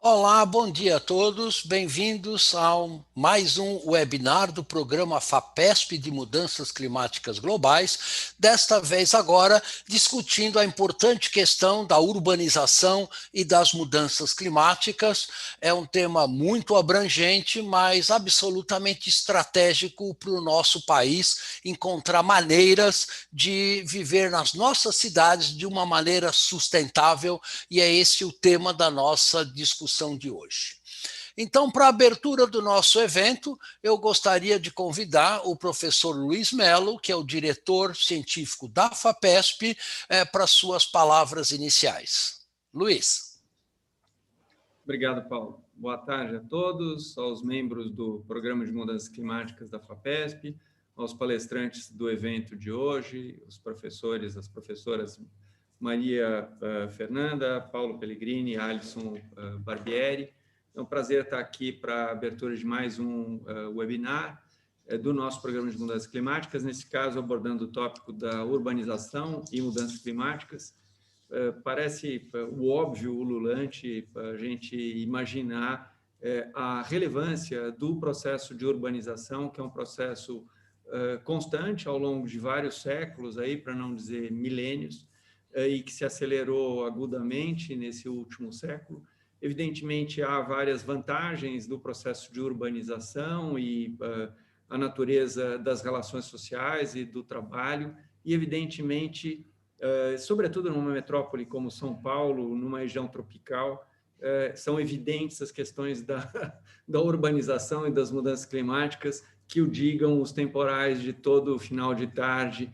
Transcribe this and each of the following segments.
Olá, bom dia a todos. Bem-vindos a mais um webinar do programa FAPESP de Mudanças Climáticas Globais, desta vez agora discutindo a importante questão da urbanização e das mudanças climáticas. É um tema muito abrangente, mas absolutamente estratégico para o nosso país encontrar maneiras de viver nas nossas cidades de uma maneira sustentável, e é esse o tema da nossa discussão de hoje. Então, para a abertura do nosso evento, eu gostaria de convidar o professor Luiz Melo, que é o diretor científico da FAPESP, para suas palavras iniciais. Luiz. Obrigado, Paulo. Boa tarde a todos, aos membros do Programa de Mudanças Climáticas da FAPESP, aos palestrantes do evento de hoje, os professores, as professoras Maria Fernanda, Paulo Pellegrini e Alisson Barbieri. É um prazer estar aqui para a abertura de mais um webinar do nosso Programa de Mudanças Climáticas, nesse caso abordando o tópico da urbanização e mudanças climáticas. Parece o óbvio, ululante, a gente imaginar a relevância do processo de urbanização, que é um processo constante ao longo de vários séculos, aí, para não dizer milênios, e que se acelerou agudamente nesse último século. Evidentemente, há várias vantagens do processo de urbanização e a natureza das relações sociais e do trabalho, e, evidentemente, sobretudo numa metrópole como São Paulo, numa região tropical, são evidentes as questões da urbanização e das mudanças climáticas, que o digam os temporais de todo final de tarde,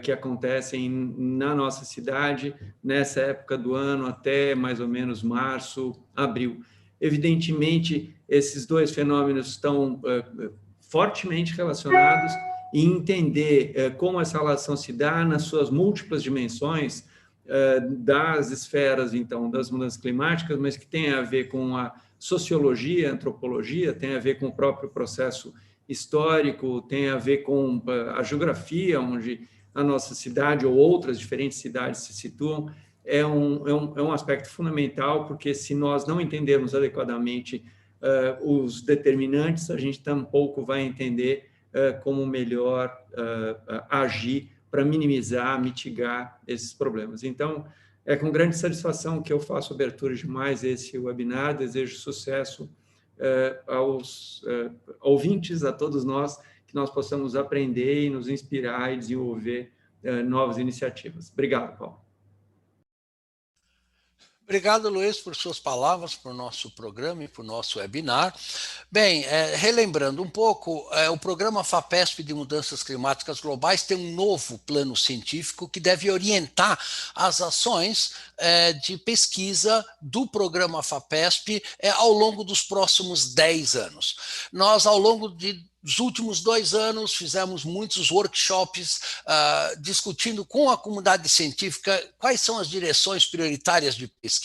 que acontecem na nossa cidade, nessa época do ano, até mais ou menos março, abril. Evidentemente, esses dois fenômenos estão fortemente relacionados, e entender como essa relação se dá nas suas múltiplas dimensões das esferas, então, das mudanças climáticas, mas que tem a ver com a sociologia, a antropologia, tem a ver com o próprio processo histórico, tem a ver com a geografia, onde a nossa cidade ou outras diferentes cidades se situam. É um aspecto fundamental, porque se nós não entendermos adequadamente os determinantes, a gente tampouco vai entender como melhor agir para minimizar, mitigar esses problemas. Então, é com grande satisfação que eu faço a abertura de mais esse webinar. Desejo sucesso aos ouvintes, a todos nós, que nós possamos aprender e nos inspirar e desenvolver novas iniciativas. Obrigado, Paulo. Obrigado, Luiz, por suas palavras, para o nosso programa e para o nosso webinar. Bem, relembrando um pouco, o programa FAPESP de Mudanças Climáticas Globais tem um novo plano científico que deve orientar as ações de pesquisa do programa FAPESP ao longo dos próximos 10 anos. Nós, ao longo dos últimos 2 anos, fizemos muitos workshops discutindo com a comunidade científica quais são as direções prioritárias de pesquisa,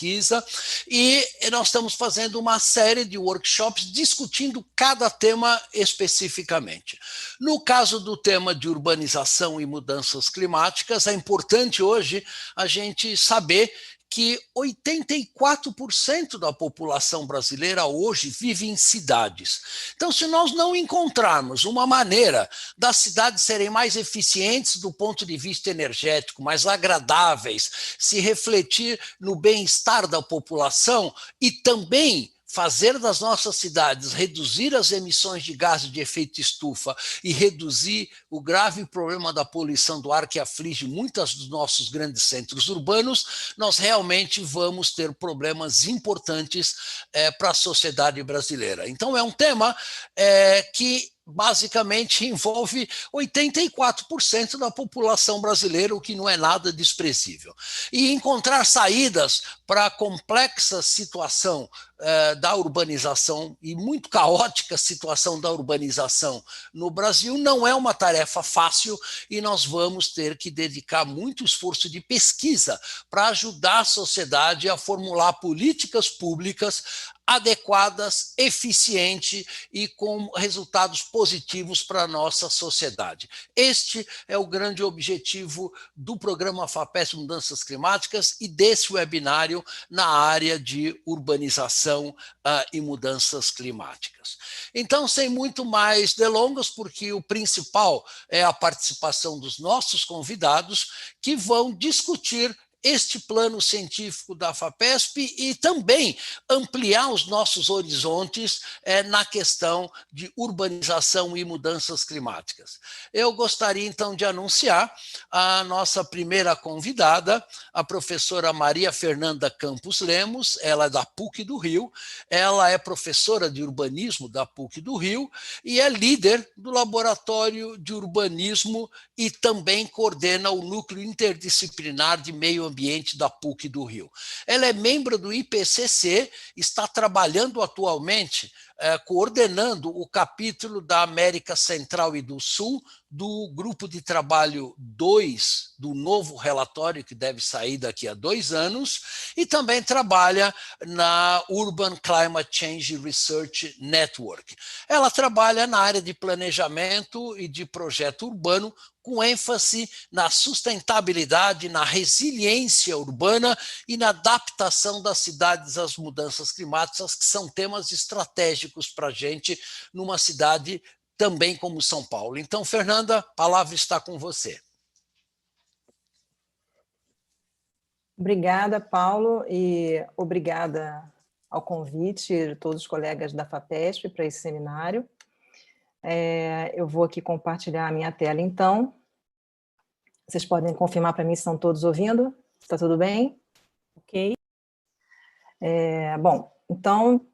e nós estamos fazendo uma série de workshops discutindo cada tema especificamente. No caso do tema de urbanização e mudanças climáticas, é importante hoje a gente saber que 84% da população brasileira hoje vive em cidades. Então, se nós não encontrarmos uma maneira das cidades serem mais eficientes do ponto de vista energético, mais agradáveis, se refletir no bem-estar da população e também fazer das nossas cidades, reduzir as emissões de gases de efeito estufa e reduzir o grave problema da poluição do ar que aflige muitos dos nossos grandes centros urbanos, nós realmente vamos ter problemas importantes para a sociedade brasileira. Então, é um tema que basicamente envolve 84% da população brasileira, o que não é nada desprezível. E encontrar saídas para a complexa situação da urbanização e muito caótica situação da urbanização no Brasil não é uma tarefa fácil e nós vamos ter que dedicar muito esforço de pesquisa para ajudar a sociedade a formular políticas públicas adequadas, eficientes e com resultados positivos para a nossa sociedade. Este é o grande objetivo do programa FAPESP Mudanças Climáticas e desse webinário na área de urbanização e mudanças climáticas. Então, sem muito mais delongas, porque o principal é a participação dos nossos convidados, que vão discutir este plano científico da FAPESP e também ampliar os nossos horizontes na questão de urbanização e mudanças climáticas. Eu gostaria, então, de anunciar a nossa primeira convidada, a professora Maria Fernanda Campos Lemos, ela é da PUC do Rio, ela é professora de urbanismo da PUC do Rio e é líder do Laboratório de Urbanismo e também coordena o Núcleo Interdisciplinar de Meio Ambiente da PUC do Rio. Ela é membro do IPCC, está trabalhando atualmente, coordenando o capítulo da América Central e do Sul, do grupo de trabalho 2 do novo relatório que deve sair daqui a 2 anos, e também trabalha na Urban Climate Change Research Network. Ela trabalha na área de planejamento e de projeto urbano, com ênfase na sustentabilidade, na resiliência urbana e na adaptação das cidades às mudanças climáticas, que são temas estratégicos para a gente numa cidade também como São Paulo. Então, Fernanda, a palavra está com você. Obrigada, Paulo, e obrigada ao convite de todos os colegas da FAPESP para esse seminário. Eu vou aqui compartilhar a minha tela, então. Vocês podem confirmar para mim se estão todos ouvindo? Está tudo bem? Ok. Bom, então,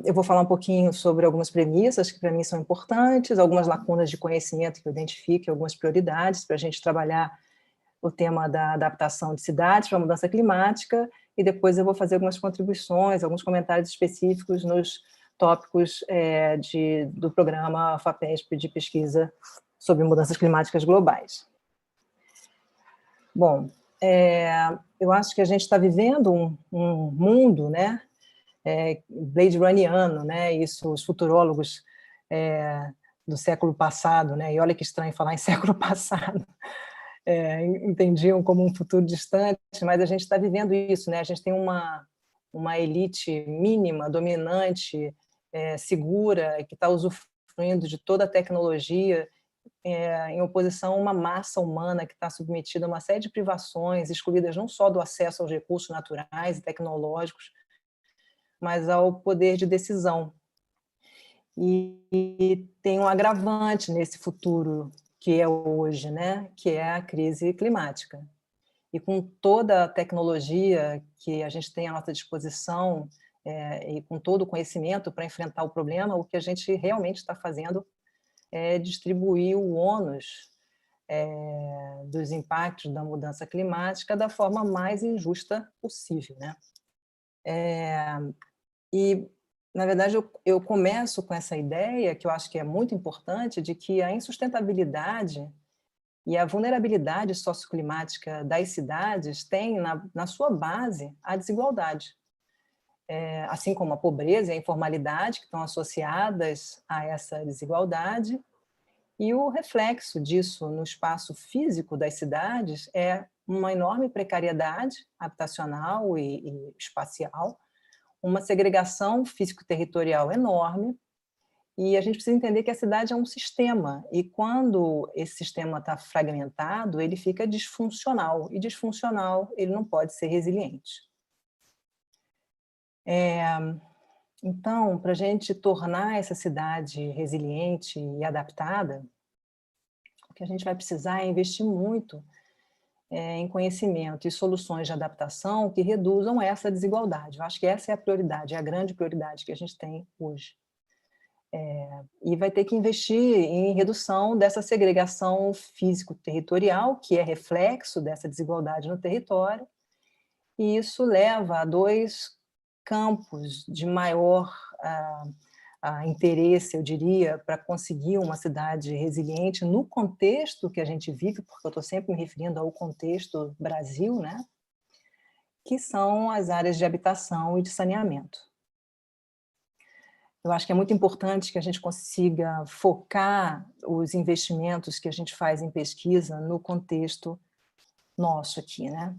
eu vou falar um pouquinho sobre algumas premissas que para mim são importantes, algumas lacunas de conhecimento que eu identifico, algumas prioridades para a gente trabalhar o tema da adaptação de cidades para a mudança climática, e depois eu vou fazer algumas contribuições, alguns comentários específicos nos tópicos do programa FAPESP de pesquisa sobre mudanças climáticas globais. Bom, eu acho que a gente está vivendo um mundo, né, Blade Runniano, né, isso os futurólogos do século passado, né, e olha que estranho falar em século passado, entendiam como um futuro distante, mas a gente está vivendo isso, né, a gente tem uma elite mínima, dominante, segura, que está usufruindo de toda a tecnologia, em oposição a uma massa humana que está submetida a uma série de privações, excluídas não só do acesso aos recursos naturais e tecnológicos, mas ao poder de decisão. E tem um agravante nesse futuro que é hoje, né? Que é a crise climática. E com toda a tecnologia que a gente tem à nossa disposição e com todo o conhecimento para enfrentar o problema, o que a gente realmente está fazendo é distribuir o ônus dos impactos da mudança climática da forma mais injusta possível, né? E, na verdade, eu começo com essa ideia, que eu acho que é muito importante, de que a insustentabilidade e a vulnerabilidade socioclimática das cidades tem na sua base a desigualdade. Assim como a pobreza e a informalidade, que estão associadas a essa desigualdade, e o reflexo disso no espaço físico das cidades é uma enorme precariedade habitacional e espacial, uma segregação físico-territorial enorme, e a gente precisa entender que a cidade é um sistema, e quando esse sistema está fragmentado, ele fica disfuncional, e disfuncional ele não pode ser resiliente. Então, para a gente tornar essa cidade resiliente e adaptada, o que a gente vai precisar é investir muito em conhecimento e soluções de adaptação que reduzam essa desigualdade. Eu acho que essa é a prioridade, é a grande prioridade que a gente tem hoje. E vai ter que investir em redução dessa segregação físico-territorial, que é reflexo dessa desigualdade no território, e isso leva a dois campos de maior interesse, eu diria, para conseguir uma cidade resiliente no contexto que a gente vive, porque eu estou sempre me referindo ao contexto Brasil, né? Que são as áreas de habitação e de saneamento. Eu acho que é muito importante que a gente consiga focar os investimentos que a gente faz em pesquisa no contexto nosso aqui, né?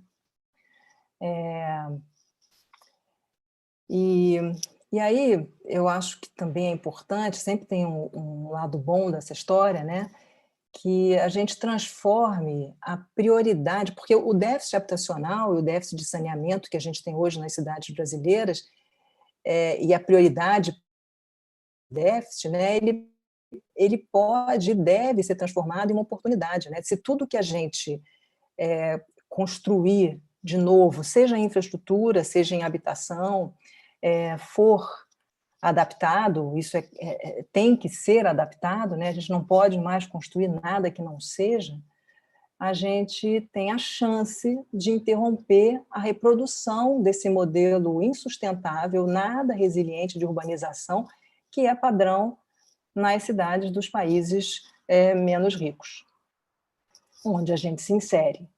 E aí, eu acho que também é importante, sempre tem um lado bom dessa história, né? Que a gente transforme a prioridade, porque o déficit habitacional e o déficit de saneamento que a gente tem hoje nas cidades brasileiras, e a prioridade déficit, né, ele pode e deve ser transformado em uma oportunidade, né? Se tudo que a gente construir de novo, seja em infraestrutura, seja em habitação, for adaptado, isso tem que ser adaptado, né? A gente não pode mais construir nada que não seja, a gente tem a chance de interromper a reprodução desse modelo insustentável, nada resiliente de urbanização, que é padrão nas cidades dos países menos ricos, onde a gente se insere.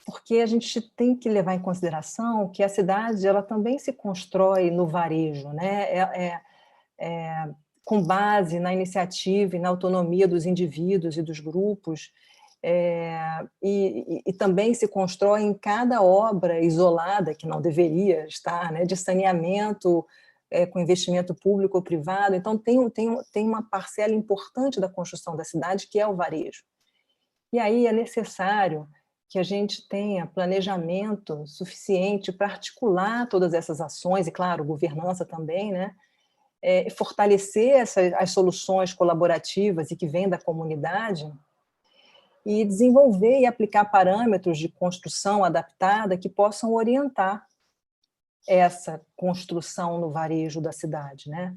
Porque a gente tem que levar em consideração que a cidade ela também se constrói no varejo, né? Com base na iniciativa e na autonomia dos indivíduos e dos grupos, e também se constrói em cada obra isolada, que não deveria estar, né, de saneamento, com investimento público ou privado. Então, tem uma parcela importante da construção da cidade, que é o varejo. E aí é necessário que a gente tenha planejamento suficiente para articular todas essas ações, e, claro, governança também, né? Fortalecer as soluções colaborativas e que vêm da comunidade, e desenvolver e aplicar parâmetros de construção adaptada que possam orientar essa construção no varejo da cidade, né?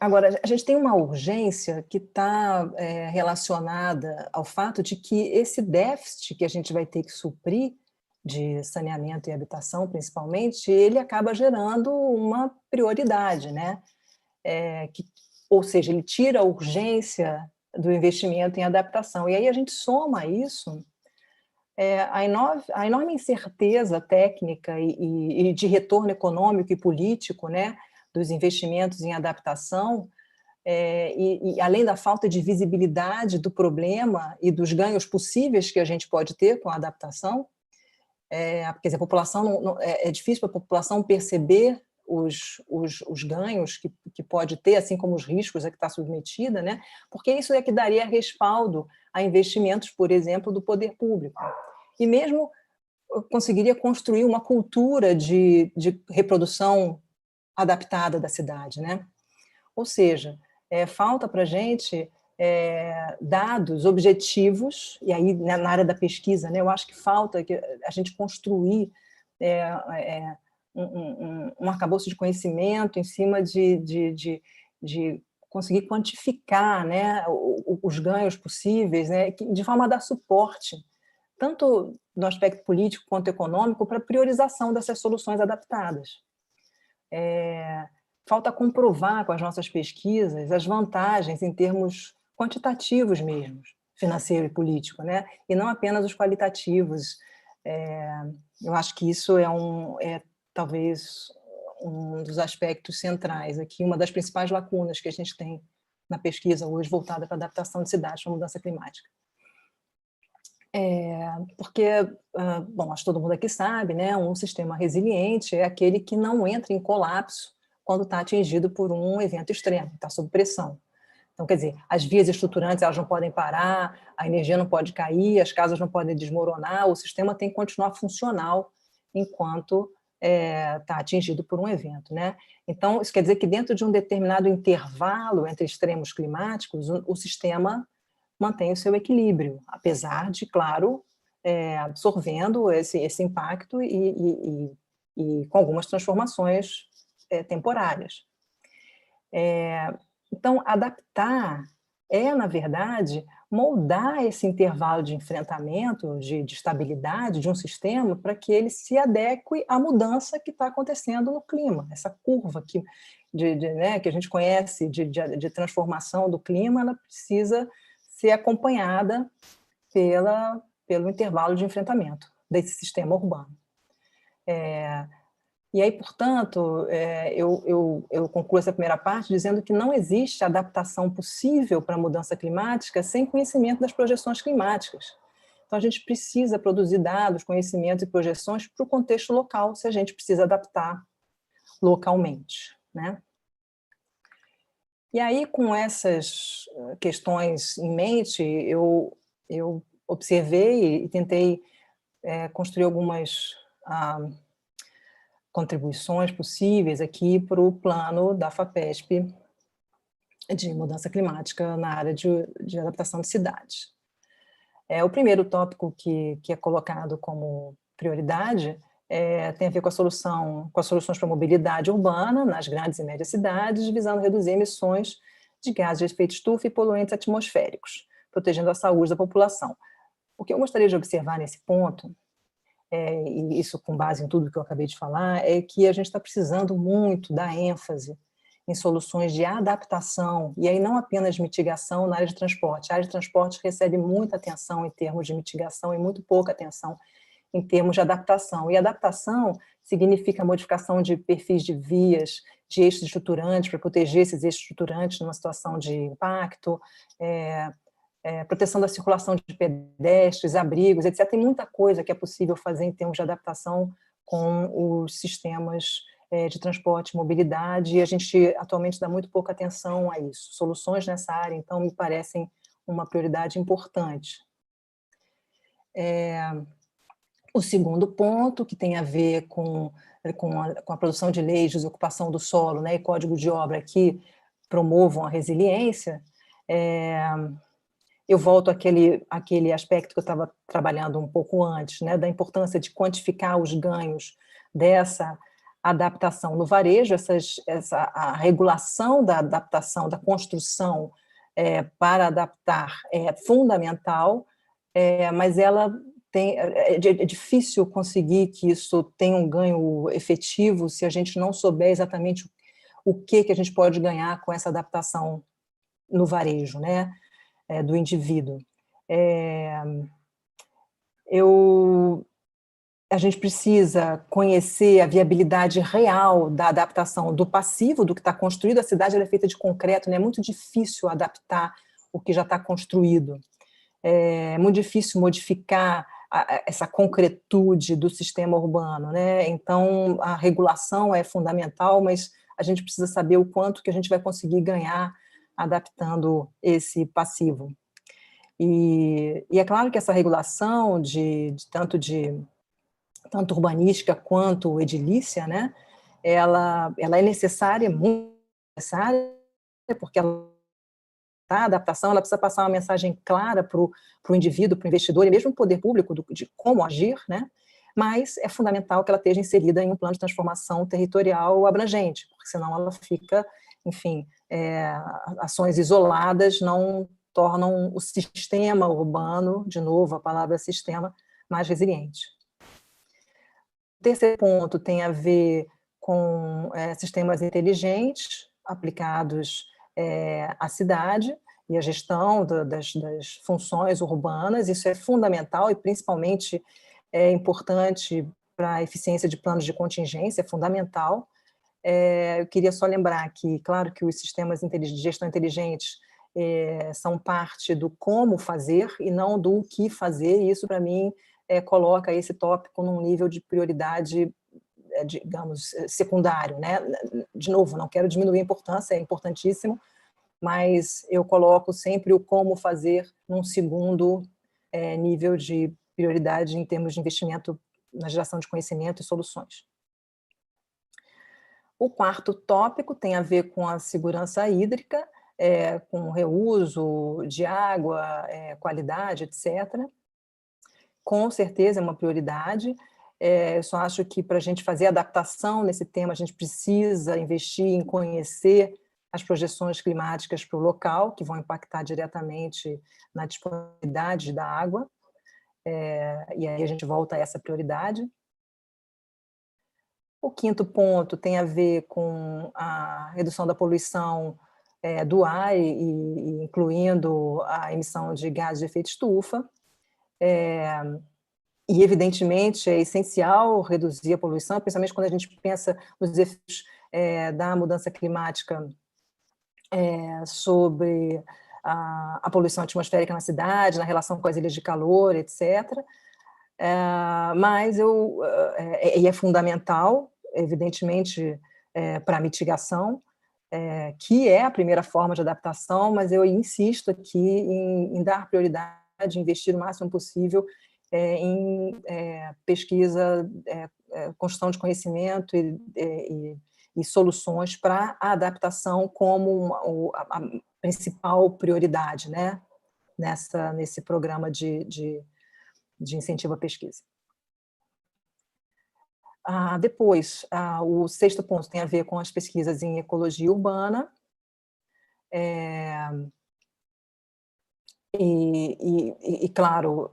Agora, a gente tem uma urgência que está relacionada ao fato de que esse déficit que a gente vai ter que suprir de saneamento e habitação, principalmente, ele acaba gerando uma prioridade, né? Ou seja, ele tira a urgência do investimento em adaptação. E aí a gente soma isso a enorme incerteza técnica e de retorno econômico e político, né, dos investimentos em adaptação, e além da falta de visibilidade do problema e dos ganhos possíveis que a gente pode ter com a adaptação, porque a população é difícil para a população perceber os ganhos que pode ter, assim como os riscos a que está submetida, né? Porque isso é que daria respaldo a investimentos, por exemplo, do poder público. E mesmo conseguiria construir uma cultura de reprodução adaptada da cidade, né? Ou seja, falta para a gente dados objetivos, e aí na área da pesquisa, né, eu acho que falta que a gente construir um arcabouço de conhecimento em cima de conseguir quantificar, né, os ganhos possíveis, né, de forma a dar suporte, tanto no aspecto político quanto econômico, para a priorização dessas soluções adaptadas. Falta comprovar com as nossas pesquisas as vantagens em termos quantitativos mesmo, financeiro e político, né? E não apenas os qualitativos. Eu acho que isso é talvez um dos aspectos centrais aqui, uma das principais lacunas que a gente tem na pesquisa hoje voltada para a adaptação de cidades para a mudança climática. Porque, bom, acho que todo mundo aqui sabe, né? Um sistema resiliente é aquele que não entra em colapso quando está atingido por um evento extremo, está sob pressão. Então, quer dizer, as vias estruturantes elas não podem parar, a energia não pode cair, as casas não podem desmoronar, o sistema tem que continuar funcional enquanto está atingido por um evento, né? Então, isso quer dizer que dentro de um determinado intervalo entre extremos climáticos, o sistema mantém o seu equilíbrio, apesar de, claro, absorvendo esse impacto e com algumas transformações temporárias. Então, adaptar na verdade, moldar esse intervalo de enfrentamento, de estabilidade de um sistema para que ele se adeque à mudança que está acontecendo no clima. Essa curva né, que a gente conhece de transformação do clima, ela precisa ser acompanhada pelo intervalo de enfrentamento desse sistema urbano. E aí, portanto, eu concluo essa primeira parte dizendo que não existe adaptação possível para a mudança climática sem conhecimento das projeções climáticas. Então, a gente precisa produzir dados, conhecimentos e projeções para o contexto local, se a gente precisa adaptar localmente, né? E aí, com essas questões em mente, eu observei e tentei construir algumas contribuições possíveis aqui para o plano da FAPESP de mudança climática na área de adaptação de cidades. O primeiro tópico que é colocado como prioridade tem a ver com as soluções para a mobilidade urbana nas grandes e médias cidades, visando reduzir emissões de gases de efeito estufa e poluentes atmosféricos, protegendo a saúde da população. O que eu gostaria de observar nesse ponto, e isso com base em tudo que eu acabei de falar, é que a gente está precisando muito dar ênfase em soluções de adaptação, e aí não apenas mitigação na área de transporte. A área de transporte recebe muita atenção em termos de mitigação e muito pouca atenção em termos de adaptação. E adaptação significa modificação de perfis de vias, de eixos estruturantes, para proteger esses eixos estruturantes numa situação de impacto, proteção da circulação de pedestres, abrigos, etc. Tem muita coisa que é possível fazer em termos de adaptação com os sistemas de transporte e mobilidade, e a gente atualmente dá muito pouca atenção a isso. Soluções nessa área, então, me parecem uma prioridade importante. O segundo ponto, que tem a ver com a produção de leis de desocupação do solo, né, e código de obra que promovam a resiliência, eu volto àquele aspecto que eu estava trabalhando um pouco antes, né, da importância de quantificar os ganhos dessa adaptação no varejo, a regulação da adaptação, da construção para adaptar é fundamental, mas é difícil conseguir que isso tenha um ganho efetivo se a gente não souber exatamente o que a gente pode ganhar com essa adaptação no varejo, né, do indivíduo. A gente precisa conhecer a viabilidade real da adaptação do passivo, do que está construído. A cidade ela é feita de concreto, né? É muito difícil adaptar o que já está construído. É muito difícil modificar essa concretude do sistema urbano, né? Então, a regulação é fundamental, mas a gente precisa saber o quanto que a gente vai conseguir ganhar adaptando esse passivo. E é claro que essa regulação tanto urbanística quanto edilícia, né, ela é necessária, muito necessária, porque a adaptação ela precisa passar uma mensagem clara para o indivíduo, para o investidor e mesmo para o poder público de como agir, né, mas é fundamental que ela esteja inserida em um plano de transformação territorial abrangente, porque senão ela fica, enfim, ações isoladas não tornam o sistema urbano, de novo a palavra sistema, mais resiliente. O terceiro ponto tem a ver com sistemas inteligentes aplicados à cidade e à gestão das funções urbanas. Isso é fundamental e principalmente é importante para a eficiência de planos de contingência, é fundamental. Eu queria só lembrar que, claro, que os sistemas de gestão inteligentes são parte do como fazer e não do que fazer, e isso, para mim, coloca esse tópico num nível de prioridade, digamos, secundário, né? De novo, não quero diminuir a importância, é importantíssimo, mas eu coloco sempre o como fazer num segundo nível de prioridade em termos de investimento na geração de conhecimento e soluções. O quarto tópico tem a ver com a segurança hídrica, com reuso de água, qualidade, etc. Com certeza é uma prioridade. Eu só acho que para a gente fazer adaptação nesse tema, a gente precisa investir em conhecer as projeções climáticas para o local, que vão impactar diretamente na disponibilidade da água, e aí a gente volta a essa prioridade. O quinto ponto tem a ver com a redução da poluição do ar, e incluindo a emissão de gases de efeito estufa. E, evidentemente, é essencial reduzir a poluição, principalmente quando a gente pensa nos efeitos da mudança climática sobre a poluição atmosférica na cidade, na relação com as ilhas de calor, etc. Mas é fundamental, evidentemente, para a mitigação, que é a primeira forma de adaptação, mas eu insisto aqui em dar prioridade, investir o máximo possível em pesquisa, construção de conhecimento e soluções para a adaptação como a principal prioridade, né, nesse programa de incentivo à pesquisa. Depois, o sexto ponto tem a ver com as pesquisas em ecologia urbana, claro,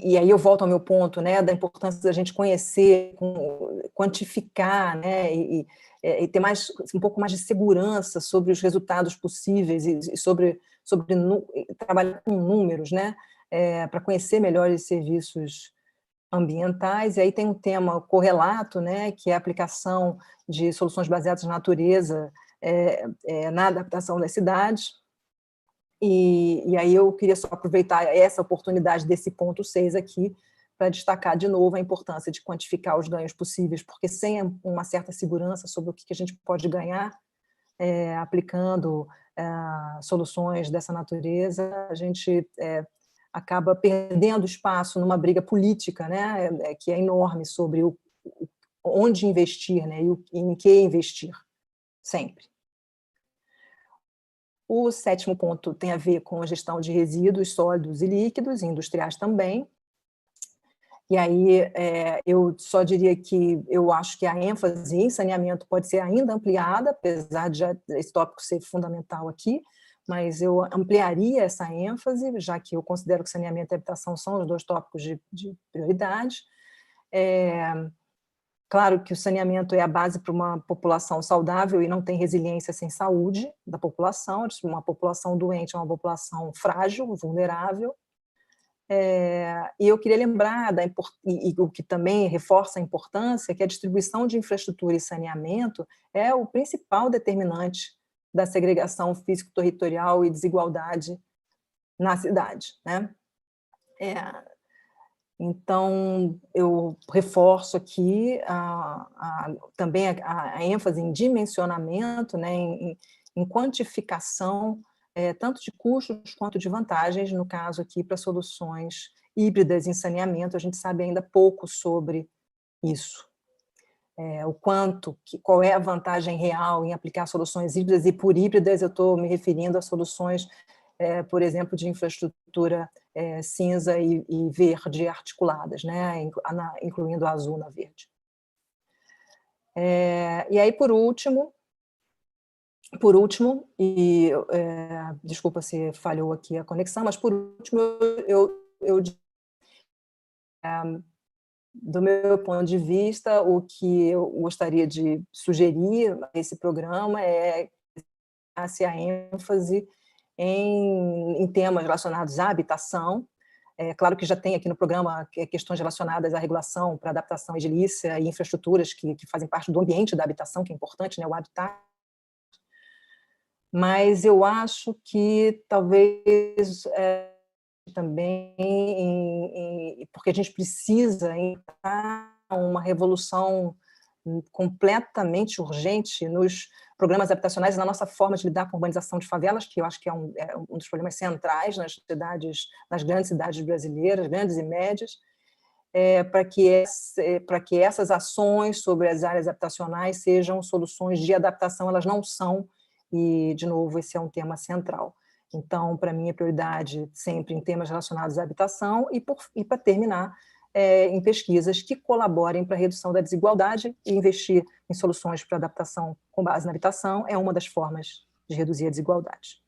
e aí eu volto ao meu ponto, né, da importância da gente conhecer, quantificar, né, e ter um pouco mais de segurança sobre os resultados possíveis e sobre trabalhar com números, né, para conhecer melhor os serviços ambientais. E aí tem um tema correlato, né, que é a aplicação de soluções baseadas na natureza na adaptação das cidades. E aí eu queria só aproveitar essa oportunidade desse ponto 6 aqui para destacar de novo a importância de quantificar os ganhos possíveis, porque sem uma certa segurança sobre o que a gente pode ganhar aplicando soluções dessa natureza, a gente acaba perdendo espaço numa briga política, né, que é enorme sobre onde investir, né, e em que investir, sempre. O sétimo ponto tem a ver com a gestão de resíduos sólidos e líquidos, e industriais também. E aí eu só diria que eu acho que a ênfase em saneamento pode ser ainda ampliada, apesar de esse tópico ser fundamental aqui, mas eu ampliaria essa ênfase, já que eu considero que saneamento e habitação são os 2 tópicos de prioridade. Claro que o saneamento é a base para uma população saudável e não tem resiliência sem saúde da população. Uma população doente é uma população frágil, vulnerável. E eu queria lembrar, o que também reforça a importância, que a distribuição de infraestrutura e saneamento é o principal determinante da segregação físico-territorial e desigualdade na cidade, né? Então, eu reforço aqui também a ênfase em dimensionamento, né, em quantificação, tanto de custos quanto de vantagens, no caso aqui para soluções híbridas em saneamento. A gente sabe ainda pouco sobre isso. Qual é a vantagem real em aplicar soluções híbridas, e por híbridas eu estou me referindo a soluções, por exemplo, de infraestrutura cinza e verde articuladas, né, incluindo a azul na verde. E aí, por último, desculpa se falhou aqui a conexão, mas por último, do meu ponto de vista, o que eu gostaria de sugerir a esse programa é a ênfase em temas relacionados à habitação. Claro que já tem aqui no programa questões relacionadas à regulação para adaptação edilícia e infraestruturas que fazem parte do ambiente da habitação, que é importante, né, o habitat. Mas eu acho que talvez também, porque a gente precisa entrar uma revolução completamente urgente nos programas habitacionais e na nossa forma de lidar com a urbanização de favelas, que eu acho que é um dos problemas centrais nas grandes cidades brasileiras, grandes e médias, para que essas ações sobre as áreas habitacionais sejam soluções de adaptação. Elas não são, e, de novo, esse é um tema central. Então, para mim, a prioridade sempre em temas relacionados à habitação e para terminar, em pesquisas que colaborem para a redução da desigualdade, e investir em soluções para adaptação com base na habitação é uma das formas de reduzir a desigualdade.